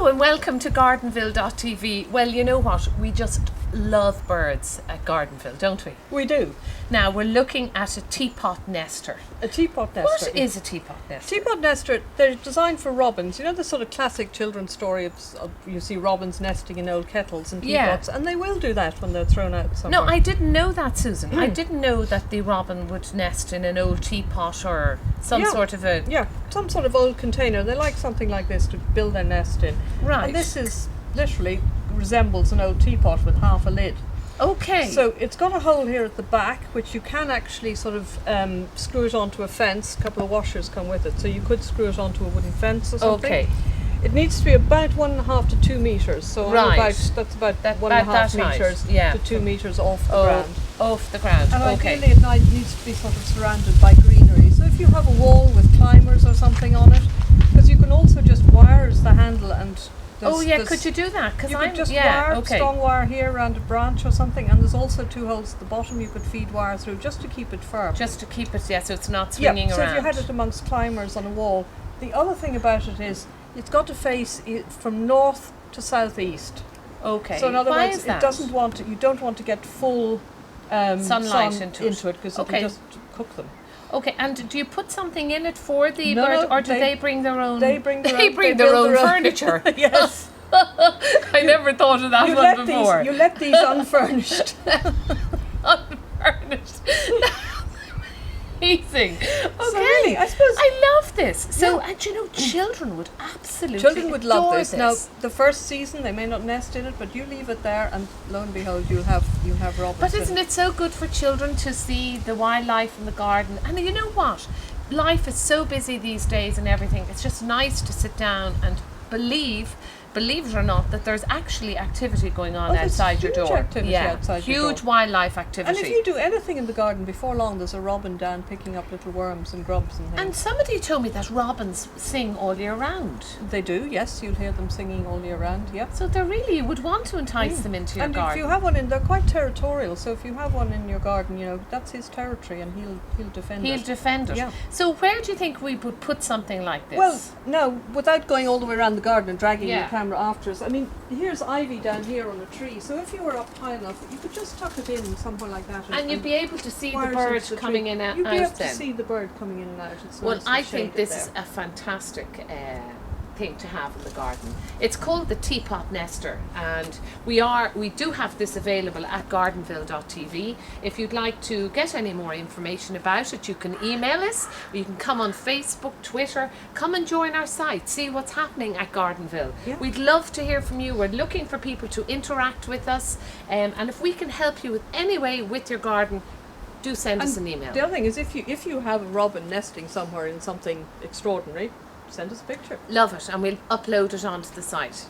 Hello and welcome to Gardenville.tv. Well, you know what? We just love birds at Gardenville, don't we? We do. Now, we're looking at a teapot nester. A teapot nester. What is a teapot nester? Teapot nester, they're designed for robins. You know the sort of classic children's story of you see robins nesting in old kettles and teapots, and they will do that when they're thrown out somewhere. No, I didn't know that, Susan. I didn't know that the robin would nest in an old teapot or some sort of a... Yeah, some sort of old container. They like something like this to build their nest in. Right. And this is literally resembles an old teapot with half a lid. Okay. So it's got a hole here at the back, which you can actually sort of screw it onto a fence. A couple of washers come with it, so you could screw it onto a wooden fence or something. Okay. It needs to be about 1.5 to 2 meters. So Right. that's about That- 1.5 that height, meters yeah. to 2 meters off the ground. Off the ground. And Okay. ideally it needs to be sort of surrounded by greenery. So if you have a wall with climbers or something on it, because you can also just wires the handle and Could you do that? Because you I'm could just yeah, wire strong wire here around a branch or something, and there's also 2 holes at the bottom you could feed wire through just to keep it firm. Just to keep it, so it's not swinging so around. if you had it amongst climbers on a wall, the other thing about it is it's got to face from north to southeast. Okay. So in other Why words, is that? you don't want to get full sunlight sun into it because Okay. it'll just cook them. Okay, and do you put something in it for the No, bird, no, or do they bring their own? They bring their They own, bring they their build own their own- furniture. Yes. I never thought of that one before. You let these unfurnished. Unfurnished. Amazing. Okay, So really, I suppose I love this. So, and you know, children would absolutely children would love adore this. Now, the first season they may not nest in it, but you leave it there, and lo and behold, you have robins. But isn't it so good for children to see the wildlife in the garden? And you know what? Life is so busy these days and everything. It's just nice to sit down and believe it or not, that there's actually activity going on there's outside your huge door. activity outside your huge door. wildlife activity. And if you do anything in the garden before long, there's a robin down picking up little worms and grubs and things. And somebody told me that robins sing all year round. They do, yes. You'll hear them singing all year round. Yeah. So they really would want to entice them into your And garden. if you have one they're quite territorial. So if you have one in your garden, you know that's his territory, and he'll defend it. He'll defend it. Yeah. So where do you think we would put something like this? Well, no, without going all the way around the garden and dragging Yeah. your camera after us. I mean, here's ivy down here on a tree. So if you were up high enough, you could just tuck it in somewhere like that. and you'd be able to see the wires bird into the coming tree. in and You'd be out able then. to see the bird coming in and out. It's Well, nicely I think shaded this there. is a fantastic thing to have in the garden. It's called the Teapot Nester, and we do have this available at Gardenville.tv. If you'd like to get any more information about it, you can email us, or you can come on Facebook, Twitter, come and join our site, see what's happening at Gardenville. Yeah. We'd love to hear from you. We're looking for people to interact with us, and if we can help you with any way with your garden, do send us an email. The other thing is, if you have a robin nesting somewhere in something extraordinary, send us a picture. Love it, and we'll upload it onto the site.